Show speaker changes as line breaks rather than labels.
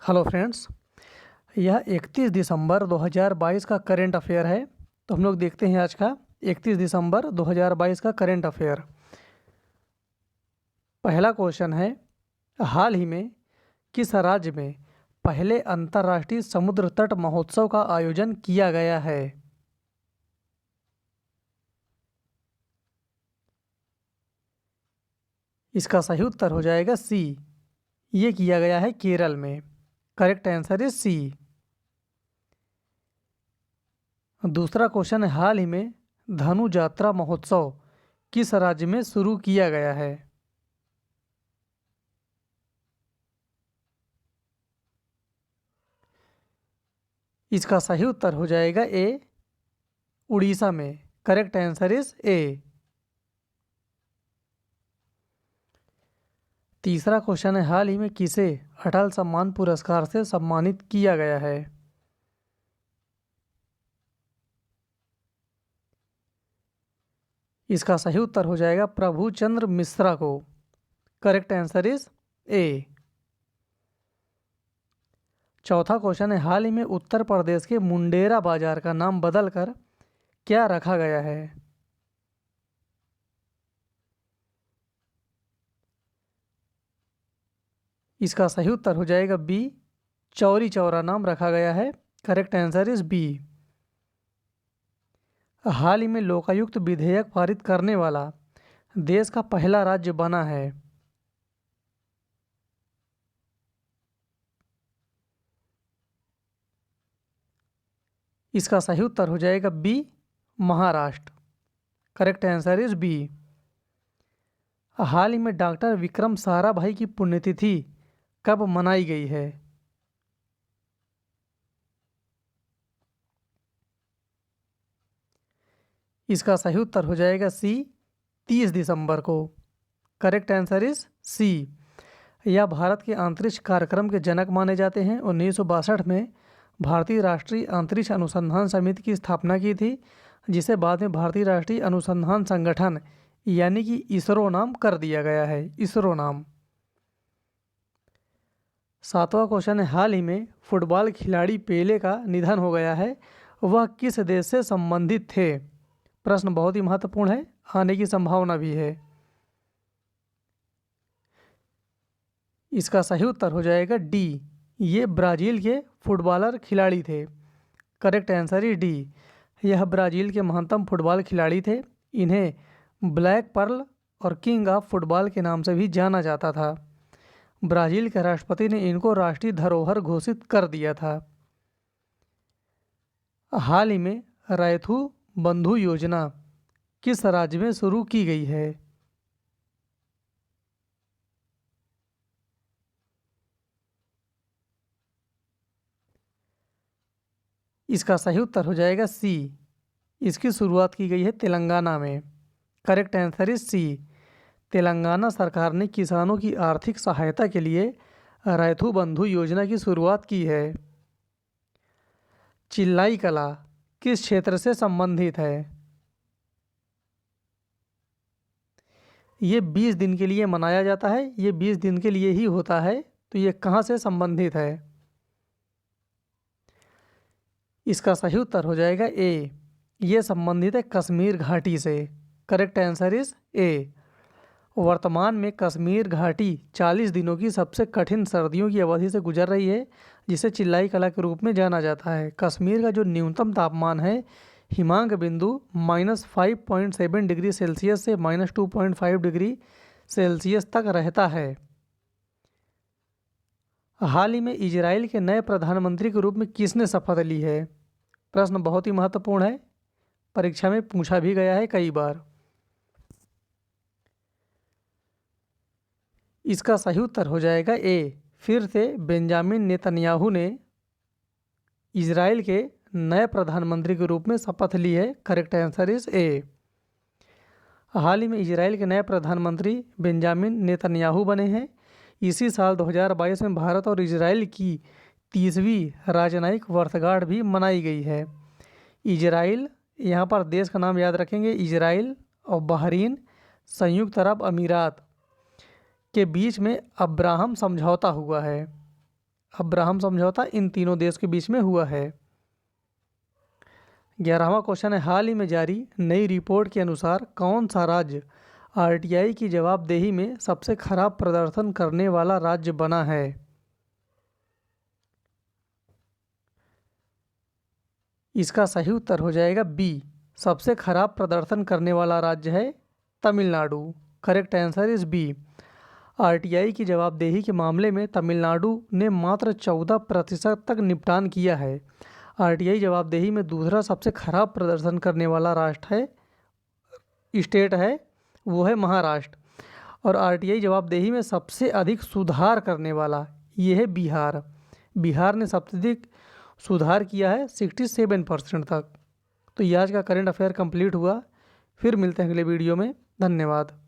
Hello friends. यह 31 दिसंबर 2022 का current affair है। तो हम लोग देखते हैं आज का 31 दिसंबर 2022 का करेंट अफेयर। पहला क्वेश्चन है, हाल ही में किस राज्य में पहले अंतर्राष्ट्रीय समुद्र तट महोत्सव का आयोजन किया गया है? इसका सही उत्तर हो जाएगा सी। ये किया गया है केरल में। Correct answer is C. दूसरा क्वेश्चन है, हाल ही में धनु यात्रा महोत्सव किस राज्य में शुरू किया गया है? इसका सही उत्तर हो जाएगा ए, उड़ीसा में। करेक्ट आंसर इज ए। तीसरा क्वेश्चन है, हाल ही में किसे अटल सम्मान पुरस्कार से सम्मानित किया गया है? इसका सही उत्तर हो जाएगा प्रभु चंद्र मिश्रा को। करेक्ट आंसर इज ए। चौथा क्वेश्चन है, हाल ही में उत्तर प्रदेश के मुंडेरा बाजार का नाम बदलकर क्या रखा गया है? इसका सही उत्तर हो जाएगा बी, चौरी चौरा नाम रखा गया है। Correct answer is B. हाल ही में लोकायुक्त विधेयक पारित करने वाला देश का पहला राज्य बना है। इसका सही उत्तर हो जाएगा B, Maharashtra. Correct answer is B. हाल ही में डॉक्टर विक्रम साराभाई की पुण्यतिथि कब मनाई गई है? इसका सही उत्तर हो जाएगा सी, 30 दिसंबर को। Correct answer is C. यह भारत के अंतरिक्ष कार्यक्रम के जनक माने जाते हैं। 1962 में भारतीय राष्ट्रीय अंतरिक्ष अनुसंधान समिति की स्थापना की थी, जिसे बाद में भारतीय राष्ट्रीय अनुसंधान संगठन यानी कि इसरो नाम कर दिया गया है। इसरो नाम। सातवां क्वेश्चन है, हाल ही में फुटबॉल खिलाड़ी पेले का निधन हो गया है, वह किस देश से संबंधित थे? प्रश्न बहुत ही महत्वपूर्ण है, आने की संभावना भी है। इसका सही उत्तर हो जाएगा डी, ये ब्राज़ील के फुटबॉलर खिलाड़ी थे। Correct answer is D. यह ब्राज़ील के महानतम फुटबॉल खिलाड़ी थे। इन्हें ब्लैक पर्ल और किंग ऑफ फुटबॉल के नाम से भी जाना जाता था। ब्राज़ील के राष्ट्रपति ने इनको राष्ट्रीय धरोहर घोषित कर दिया था। हाल ही में रैथू बंधु योजना किस राज्य में शुरू की गई है? इसका सही उत्तर हो जाएगा सी, इसकी शुरुआत की गई है तेलंगाना में। Correct answer is C. Telangana सरकार ने किसानों की आर्थिक सहायता के लिए रैथू बंधु योजना की शुरुआत की है। चिल्लाई कला किस क्षेत्र से संबंधित है? ये 20 दिन के लिए मनाया जाता है। ये 20 दिन के लिए ही होता है। तो ये कहाँ से संबंधित है? इसका सही उत्तर हो जाएगा ए, ये संबंधित है कश्मीर घाटी से। करेक्ट आंसर इज ए। वर्तमान में कश्मीर घाटी 40 दिनों की सबसे कठिन सर्दियों की अवधि से गुजर रही है, जिसे चिल्लाई कला के रूप में जाना जाता है। कश्मीर का जो न्यूनतम तापमान है हिमांक बिंदु -5.7 डिग्री सेल्सियस से -2.5 डिग्री सेल्सियस तक रहता है। हाल ही में इजराइल के नए प्रधानमंत्री के रूप में किसने शपथ ली है? प्रश्न बहुत ही महत्वपूर्ण है, परीक्षा में पूछा भी गया है कई बार। इसका सही उत्तर हो जाएगा ए, फिर से बेंजामिन नेतन्याहू ने इजराइल के नए प्रधानमंत्री के रूप में शपथ ली है। Correct answer is A. हाल ही में इजराइल के नए प्रधानमंत्री बेंजामिन नेतन्याहू बने हैं। इसी साल 2022 में भारत और इजराइल की 30वीं राजनयिक वर्षगांठ भी मनाई गई है। इजराइल, यहाँ पर देश का नाम याद रखेंगे, इजराइल और बहरीन संयुक्त अरब अमीरात के बीच में अब्राहम समझौता हुआ है। अब्राहम समझौता इन तीनों देश के बीच में हुआ है। 11वां क्वेश्चन है, हाल ही में जारी नई रिपोर्ट के अनुसार कौन सा राज्य आरटीआई की जवाबदेही में सबसे खराब प्रदर्शन करने वाला राज्य बना है? इसका सही उत्तर हो जाएगा बी, सबसे खराब प्रदर्शन करने वाला राज्य है Tamil Nadu. Correct answer is B. RTI की जवाबदेही के मामले में तमिलनाडु ने मात्र 14% तक निपटान किया है। आरटीआई जवाबदेही में दूसरा सबसे खराब प्रदर्शन करने वाला राष्ट्र है, स्टेट है, वो है महाराष्ट्र। और आरटीआई जवाबदेही में सबसे अधिक सुधार करने वाला ये है बिहार। बिहार ने सबसे अधिक सुधार किया है 67% तक। तो ये आज का करंट अफेयर कंप्लीट हुआ। फिर मिलते हैं अगले वीडियो में। धन्यवाद।